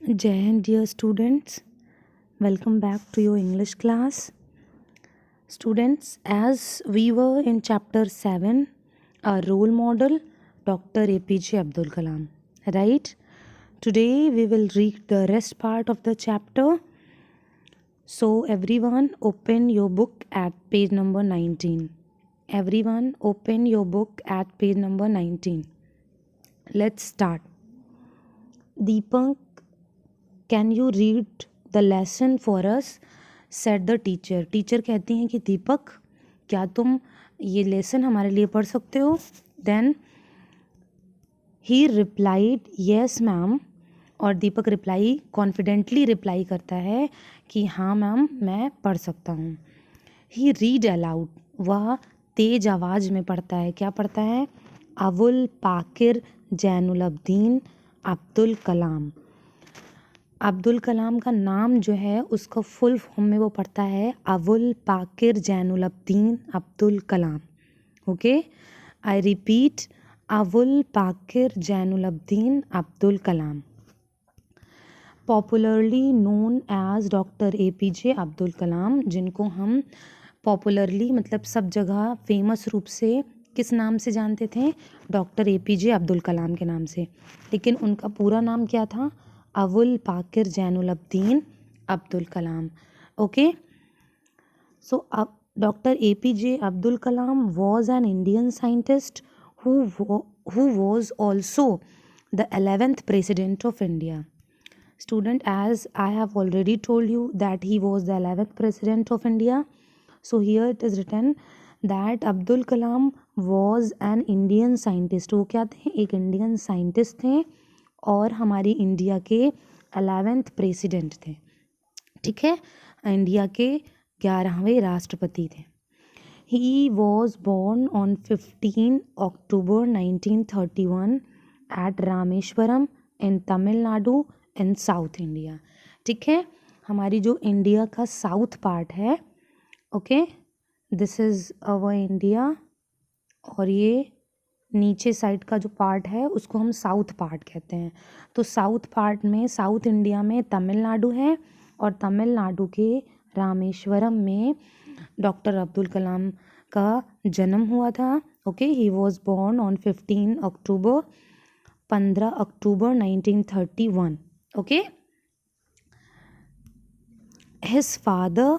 Jai Hind, dear students. Welcome back to your English class. Students, as we were in chapter 7, our role model, Dr. APJ Abdul Kalam. Right? Today we will read the rest part of the chapter. So, everyone, open your book at page number 19. Everyone, open your book at page number 19. Let's start. Deepak, can you read the lesson for us, said the teacher. Teacher कहती हैं कि दीपक, क्या तुम ये lesson हमारे लिए पढ़ सकते हो? Then he replied yes ma'am. और दीपक कॉन्फिडेंटली रिप्लाई करता है कि हाँ मैम, मैं पढ़ सकता हूँ. ही रीड अलाउड, वह तेज आवाज़ में पढ़ता है. क्या पढ़ता है? अबुल पाकिर जैनुलब्दीन अब्दुल कलाम. अब्दुल कलाम का नाम जो है उसका फुल फॉर्म में वो पढ़ता है Abul Pakir Jainulabdeen Abdul Kalam. Okay, I repeat, Abul Pakir Jainulabdeen Abdul Kalam, popularly known as doctor APJ Abdul Kalam, जिनको हम पॉपुलरली मतलब सब जगह फेमस रूप से किस नाम से जानते थे? डॉक्टर APJ अब्दुल कलाम के नाम से. लेकिन उनका पूरा नाम क्या था? अबुल पाकिर जैनुलब्दीन अब्दुल कलाम. ओके, सो अब doctor APJ Abdul Kalam was an Indian scientist who was also the 11th president of India. Student, as I have already told you that he was the 11th president of India, so here it is written that Abdul Kalam was an Indian scientist. वो क्या थे? एक Indian scientist थे और हमारी India के 11th president थे. ठीक है, इंडिया के 11वें राष्ट्रपति थे. He was born on 15 October 1931 at Rameswaram in Tamil Nadu in South India. ठीक है, हमारी जो इंडिया का साउथ पार्ट है, okay, this is our India, और ये नीचे साइड का जो पार्ट है उसको हम साउथ पार्ट कहते हैं. तो साउथ पार्ट में, साउथ इंडिया में तमिलनाडु है, और तमिलनाडु के रामेश्वरम में डॉक्टर अब्दुल कलाम का जन्म हुआ था. Okay, he was born on 15 October 1931. Okay, his father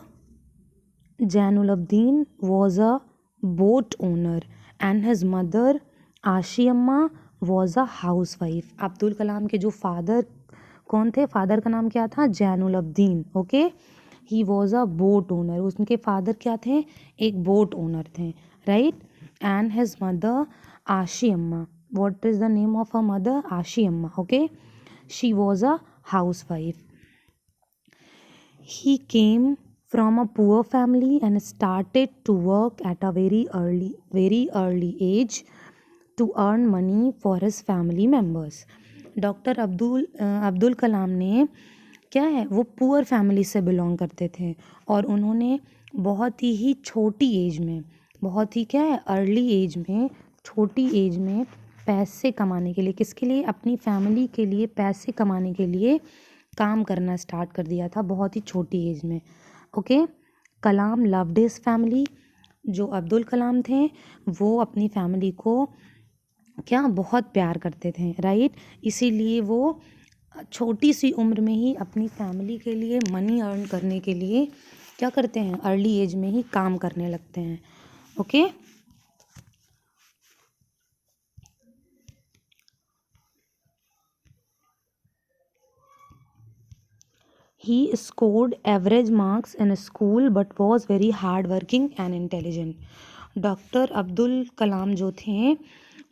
Jainulabdeen was a boat owner and his mother Ashiamma was a housewife. Abdul Kalam के जो फादर कौन थे? फादर का नाम क्या था? Jainulabdeen. Okay, he was a boat owner. उनके फादर क्या थे? एक बोट ओनर थे. Right, and his mother Ashiamma. What is the name of a mother? Ashiamma. Okay, she was a housewife. He came from a poor family and started to work at a very early age to earn money for his family members. Doctor Abdul Kalam ने क्या है, वो poor family से belong करते थे और उन्होंने बहुत ही छोटी एज में, बहुत ही क्या है, अर्ली एज में, छोटी एज में पैसे कमाने के लिए, किसके लिए? अपनी फैमिली के लिए पैसे कमाने के लिए काम करना स्टार्ट कर दिया था बहुत ही छोटी एज में. ओके, कलाम लव्ड हिज फैमिली. जो अब्दुल कलाम थे वो अपनी फैमिली को क्या बहुत प्यार करते थे. राइट, इसीलिए वो छोटी सी उम्र में ही अपनी फैमिली के लिए मनी अर्न करने के लिए क्या करते हैं? अर्ली एज में ही काम करने लगते हैं. Okay, He scored average marks in school but was very hard working and intelligent. Doctor Abdul Kalam जो थे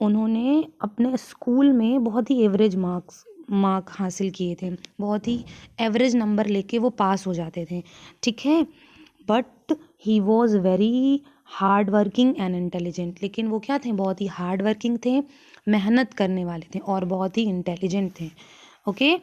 उन्होंने अपने स्कूल में बहुत ही एवरेज मार्क हासिल किए थे. बहुत ही एवरेज नंबर लेके वो पास हो जाते थे. ठीक है, but he was very hard working and intelligent. लेकिन वो क्या थे? बहुत ही हार्ड वर्किंग थे, मेहनत करने वाले थे और बहुत ही इंटेलिजेंट थे. Okay,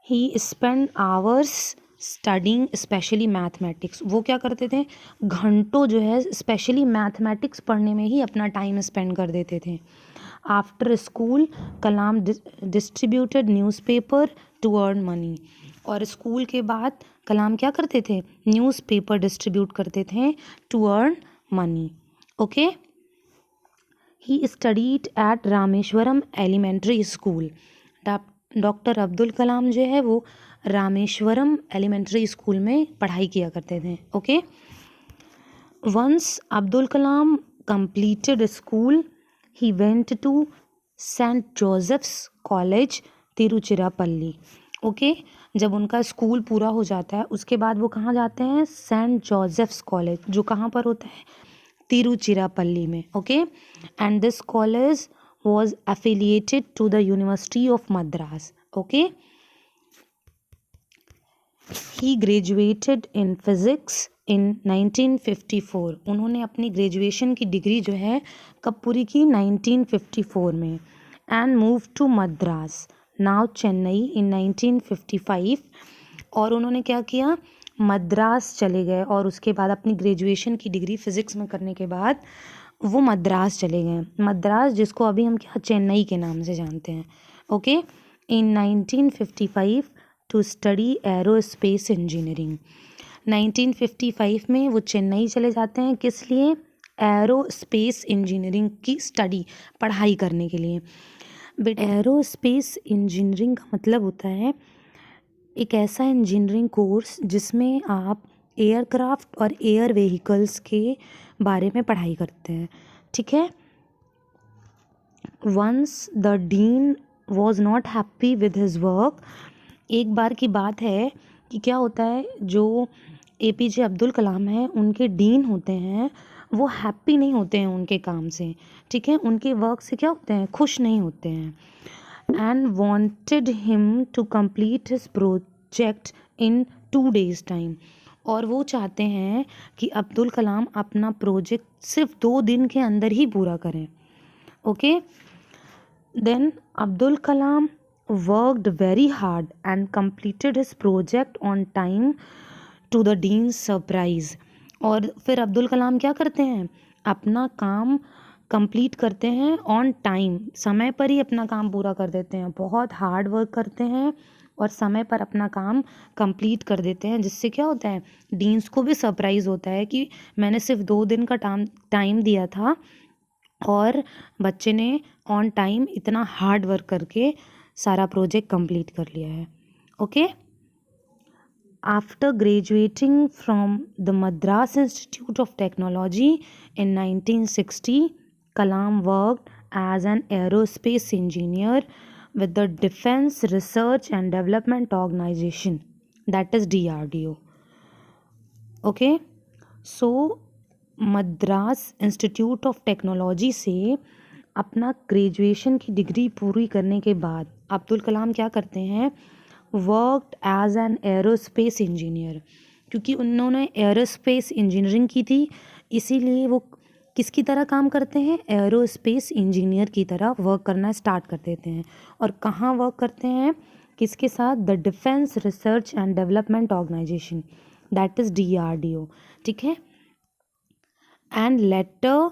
he spend hours studying specially mathematics. वो क्या करते थे? घंटों जो है स्पेशली मैथमेटिक्स पढ़ने में ही अपना टाइम स्पेंड कर देते थे. After school Kalam distributed newspaper to earn money. और स्कूल के बाद कलाम क्या करते थे? न्यूज़पेपर डिस्ट्रीब्यूट करते थे to earn money. Okay. He studied at Rameswaram elementary school. Doctor Abdul Kalam जो है वो रामेश्वरम एलिमेंट्री स्कूल में पढ़ाई किया करते थे। Okay. Once Abdul Kalam completed school, he went to Saint Joseph's college Tiruchirappalli. Okay. जब उनका स्कूल पूरा हो जाता है उसके बाद वो कहाँ जाते हैं? सेंट जोसेफ्स कॉलेज, जो कहाँ पर होता है? तिरुचिरापल्ली में। Okay. And this college was affiliated to the University of Madras. Okay. He graduated in physics in 1954. उन्होंने अपनी ग्रेजुएशन की डिग्री जो है कब पूरी की? 1954 में। And move to Madras now Chennai in 1955। और उन्होंने क्या किया? मद्रास चले गए और उसके बाद अपनी ग्रेजुएशन की डिग्री फिज़िक्स में करने के बाद वो मद्रास चले गए। मद्रास जिसको अभी हम क्या चेन्नई के नाम से जानते हैं। Okay. In 1955 to study aerospace engineering. 1955 में वो चेन्नई चले जाते हैं, किस लिए? एरोस्पेस इंजीनियरिंग की स्टडी, पढ़ाई करने के लिए। बट एरोस्पेस इंजीनियरिंग का मतलब होता है एक ऐसा इंजीनियरिंग कोर्स जिसमें आप एयरक्राफ्ट और एयर व्हीकल्स के बारे में पढ़ाई करते हैं। ठीक है। Once the dean was not happy with his work. एक बार की बात है कि क्या होता है, जो APJ अब्दुल कलाम हैं उनके डीन होते हैं वो हैप्पी नहीं होते हैं उनके काम से। ठीक है। उनके वर्क से क्या होते हैं? खुश नहीं होते हैं। And wanted him to complete his project in 2 days time. और वो चाहते हैं कि अब्दुल कलाम अपना प्रोजेक्ट सिर्फ 2 दिन के अंदर ही पूरा करें। Okay. Then Abdul Kalam worked very hard and completed his project on time to the dean's surprise। और फिर अब्दुल कलाम क्या करते हैं? अपना काम कंप्लीट करते हैं ऑन टाइम, समय पर ही अपना काम पूरा कर देते हैं। बहुत हार्ड वर्क करते हैं और समय पर अपना काम कंप्लीट कर देते हैं, जिससे क्या होता है? डीन्स को भी सरप्राइज़ होता है कि मैंने सिर्फ 2 दिन का टाइम दिया था और बच्चे ने ऑन टाइम इतना हार्ड वर्क करके सारा प्रोजेक्ट कंप्लीट कर लिया है। Okay. After graduating from the Madras institute of technology in 1960 Kalam worked as an aerospace engineer with the Defense Research and Development Organization, that is DRDO. Okay, so Madras institute of technology से अपना graduation की degree पूरी करने के बाद अब्दुल कलाम क्या करते हैं? Worked as an aerospace engineer. क्योंकि उन्होंने एरोस्पेस इंजीनियरिंग की थी इसीलिए वो किसकी तरह काम करते हैं? एरोस्पेस इंजीनियर की तरह वर्क करना स्टार्ट कर देते हैं। और कहाँ वर्क करते हैं? किसके साथ? The defence research and development organisation, that is DRDO। ठीक है। And later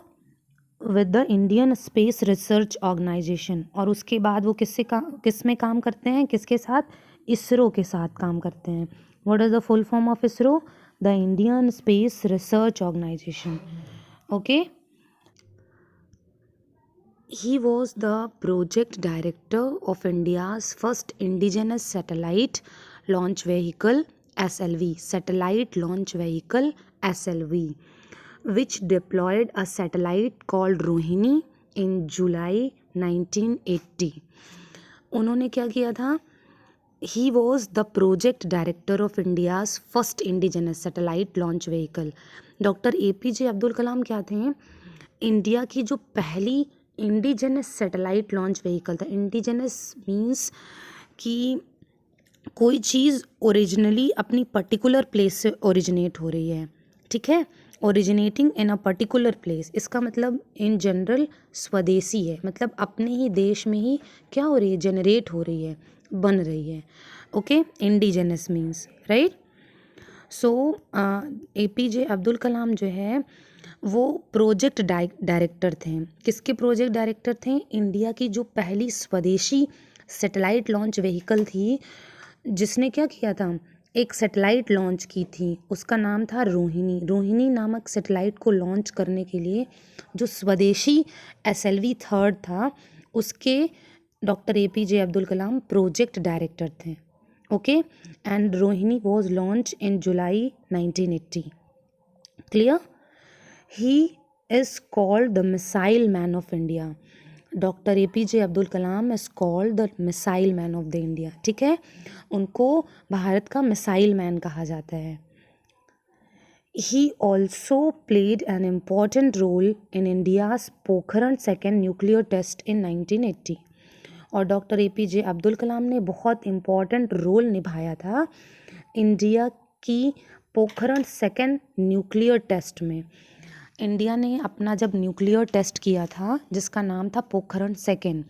with the Indian space research organisation. और उसके बाद वो किस में काम करते हैं? किसके साथ? इसरो के साथ काम करते हैं। What is the full form of ISRO? The Indian space research organisation. Okay. He was the project director of India's first indigenous satellite launch vehicle SLV, satellite launch vehicle SLV, which deployed a satellite called Rohini in July 1980. उन्होंने क्या किया था? He was the project director of India's first indigenous satellite launch vehicle. Doctor APJ Abdul Kalam क्या थे? India की जो पहली indigenous satellite launch vehicle था। इंडिजिनस मीन्स कि कोई चीज़ ओरिजिनली अपनी पर्टिकुलर प्लेस से ओरिजिनेट हो रही है। ठीक है। Originating in a particular place, इसका मतलब इन जनरल स्वदेशी है, मतलब अपने ही देश में ही क्या हो रही है? जनरेट हो रही है, बन रही है। Okay. Indigenous means right. So APJ Abdul Kalam जो है वो प्रोजेक्ट डायरेक्टर थे। किसके प्रोजेक्ट डायरेक्टर थे? इंडिया की जो पहली स्वदेशी सैटेलाइट लॉन्च व्हीकल थी, जिसने क्या किया था, एक सैटेलाइट लॉन्च की थी, उसका नाम था रोहिणी। रोहिणी नामक सैटेलाइट को लॉन्च करने के लिए जो स्वदेशी SLV थर्ड था, उसके डॉक्टर APJ अब्दुल कलाम प्रोजेक्ट डायरेक्टर थे। Okay, and Rohini was launch in July 1980। Clear? He is called the missile man of India. Doctor APJ Abdul Kalam is called the missile man of the India. ठीक है, उनको भारत का missile man कहा जाता है। He also played an important role in India's Pokhran second nuclear test in 1980। और doctor APJ Abdul Kalam ने बहुत इम्पॉर्टेंट रोल निभाया था इंडिया की पोखरण सेकेंड न्यूक्लियर टेस्ट में। इंडिया ने अपना जब न्यूक्लियर टेस्ट किया था, जिसका नाम था पोखरण सेकेंड,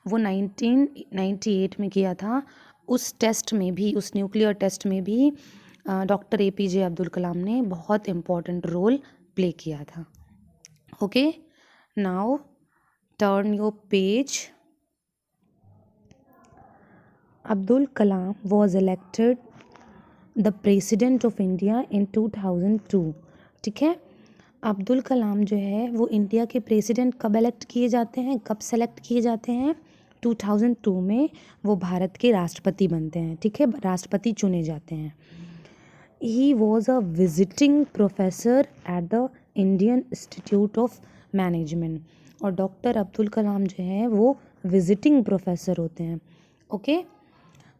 वो 1998 में किया था। उस टेस्ट में भी, उस न्यूक्लियर टेस्ट में भी डॉक्टर APJ अब्दुल कलाम ने बहुत इम्पॉर्टेंट रोल प्ले किया था। Okay, now turn your page. Abdul Kalam was elected the president of India in 2002। ठीक है, अब्दुल कलाम जो है वो इंडिया के प्रेसिडेंट कब इलेक्ट किए जाते हैं, कब सेलेक्ट किए जाते हैं? 2002 में वो भारत के राष्ट्रपति बनते हैं। ठीक है, राष्ट्रपति चुने जाते हैं। ही was a visiting professor at the Indian institute of management. और डॉक्टर अब्दुल कलाम जो है वो विजिटिंग प्रोफेसर होते हैं। ओके,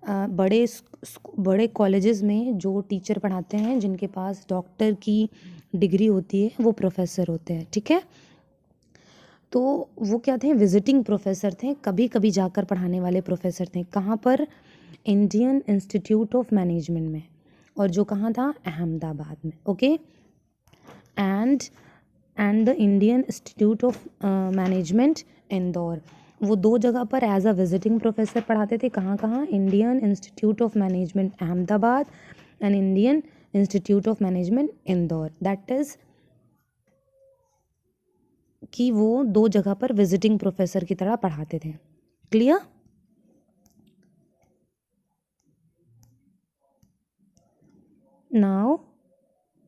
बड़े कॉलेजेस में जो टीचर पढ़ाते हैं, जिनके पास डॉक्टर की डिग्री होती है, वो प्रोफेसर होते हैं। ठीक है, तो वो क्या थे? विजिटिंग प्रोफेसर थे, कभी कभी जाकर पढ़ाने वाले प्रोफेसर थे। कहाँ पर? इंडियन इंस्टीट्यूट ऑफ मैनेजमेंट में, और जो कहाँ था? अहमदाबाद में। Okay, and the Indian institute of management Indore. वो दो जगह पर एज अ विजिटिंग प्रोफेसर पढ़ाते थे। कहाँ कहाँ? Indian institute of management Ahmedabad and Indian institute of management Indore. That is कि वो दो जगह पर विजिटिंग प्रोफेसर की तरह पढ़ाते थे। Clear? Now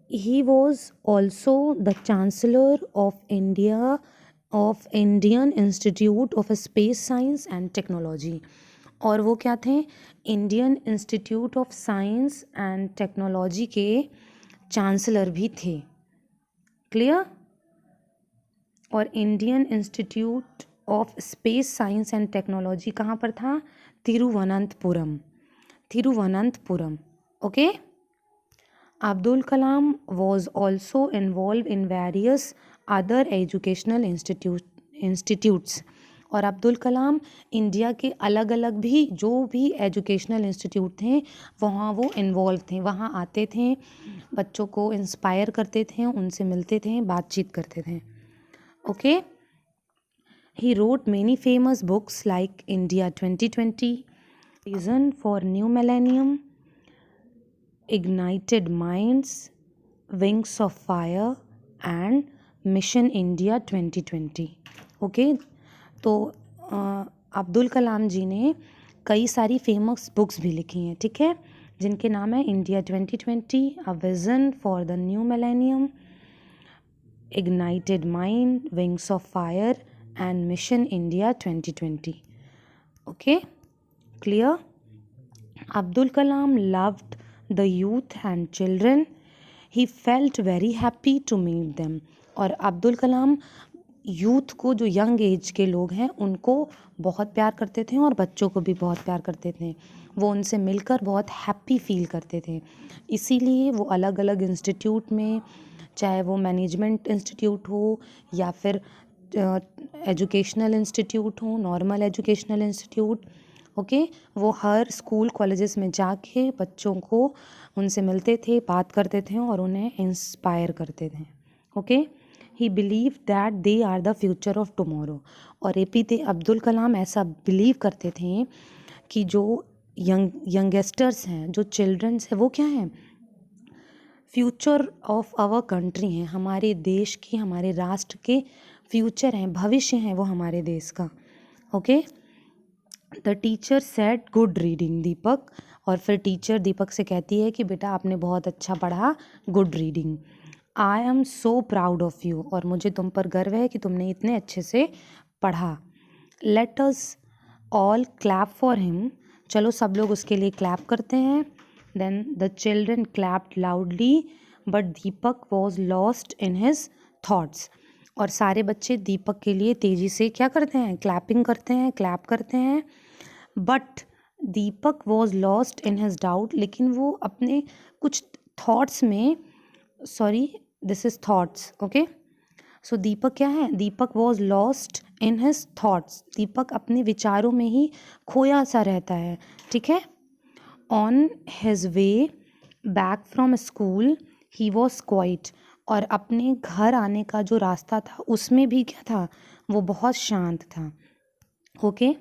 he was also the chancellor of India of Indian Institute of Space Science and Technology। और वो क्या थे? Indian institute of science and technology के चांसलर भी थे। क्लियर? और Indian institute of space science and technology कहाँ पर था? Thiruvananthapuram. Thiruvananthapuram. Okay, Abdul Kalam was also involved in various other educational institutes। और अब्दुल कलाम इंडिया के अलग अलग भी जो भी एजुकेशनल इंस्टीट्यूट थे, वहाँ वो इन्वॉल्व थे। वहाँ आते थे, बच्चों को इंस्पायर करते थे, उनसे मिलते थे, बातचीत करते थे। Okay, he wrote many famous books like India 2020, vision for new millennium, Ignited Minds, Wings of Fire and Mission India 2020। Okay, तो अब्दुल कलाम जी ने कई सारी फेमस बुक्स भी लिखी हैं। ठीक है, जिनके नाम है India 2020, a vision for the new millennium, ignited mind, wings of fire and mission India 2020। Okay, clear? Abdul Kalam loved the youth and children, he felt very happy to meet them। और Abdul Kalam youth को, जो यंग एज के लोग हैं, उनको बहुत प्यार करते थे और बच्चों को भी बहुत प्यार करते थे। वो उनसे मिलकर बहुत हैप्पी फील करते थे। इसीलिए वो अलग अलग इंस्टीट्यूट में, चाहे वो मैनेजमेंट इंस्टीट्यूट हो या फिर एजुकेशनल इंस्टीट्यूट हो, नॉर्मल एजुकेशनल इंस्टीट्यूट, ओके, वो हर स्कूल कॉलेजेस में जाके बच्चों को उनसे मिलते थे, बात करते थे और उन्हें इंस्पायर करते थे। Okay, he believe that they are the future of tomorrow. और APJ अब्दुल कलाम ऐसा बिलीव करते थे कि जो यंगस्टर्स हैं, जो चिल्ड्रंस हैं, वो क्या हैं? फ्यूचर ऑफ आवर कंट्री हैं, हमारे देश के, हमारे राष्ट्र के फ्यूचर हैं, भविष्य हैं वो हमारे देश का। Okay. The teacher said good reading Deepak, और फिर टीचर दीपक से कहती है कि बेटा आपने बहुत अच्छा पढ़ा, good reading. I am so proud of you, और मुझे तुम पर गर्व है कि तुमने इतने अच्छे से पढ़ा। Let us all clap for him, चलो सब लोग उसके लिए क्लैप करते हैं। Then the children clapped loudly but Deepak was lost in his thoughts, और सारे बच्चे दीपक के लिए तेज़ी से क्या करते हैं, क्लैपिंग करते हैं, क्लैप करते हैं। But Deepak was lost in his doubt, लेकिन वो अपने कुछ थॉट्स में, sorry this is thoughts, okay. So Deepak क्या है, Deepak was lost in his thoughts, Deepak अपने विचारों में ही खोया सा रहता है, ठीक है। On his way back from school he was quite, और अपने घर आने का जो रास्ता था उसमें भी क्या था, वो बहुत शांत था। Okay.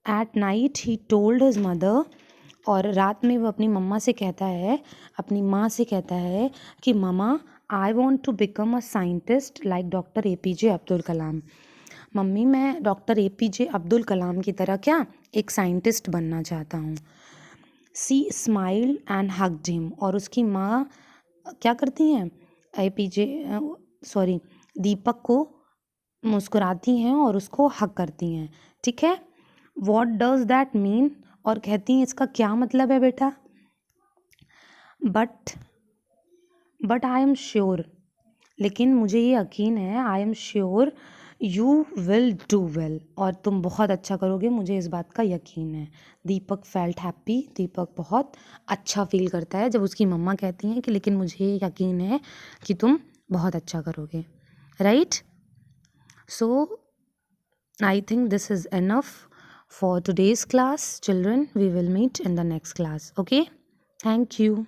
At night he told his mother, और रात में वो अपनी मम्मा से कहता है, अपनी माँ से कहता है कि mamma I want to become a scientist like doctor APJ Abdul Kalam. Mummy मैं डॉक्टर APJ अब्दुल कलाम की तरह क्या एक साइंटिस्ट बनना चाहता हूँ। She smile and hugged him, और उसकी माँ क्या करती हैं, दीपक को मुस्कुराती हैं और उसको हग करती हैं, ठीक है। वॉट डज दैट मीन, और कहती हैं इसका क्या मतलब है बेटा। बट आई एम श्योर, लेकिन मुझे ये यकीन है, I am sure you will do well, और तुम बहुत अच्छा करोगे, मुझे इस बात का यकीन है। दीपक फेल्ट हैप्पी, दीपक बहुत अच्छा फील करता है जब उसकी मम्मा कहती हैं कि लेकिन मुझे यकीन है कि तुम बहुत अच्छा करोगे, right. So I think this is enough for today's class, children. We will meet in the next class. Okay? Thank you.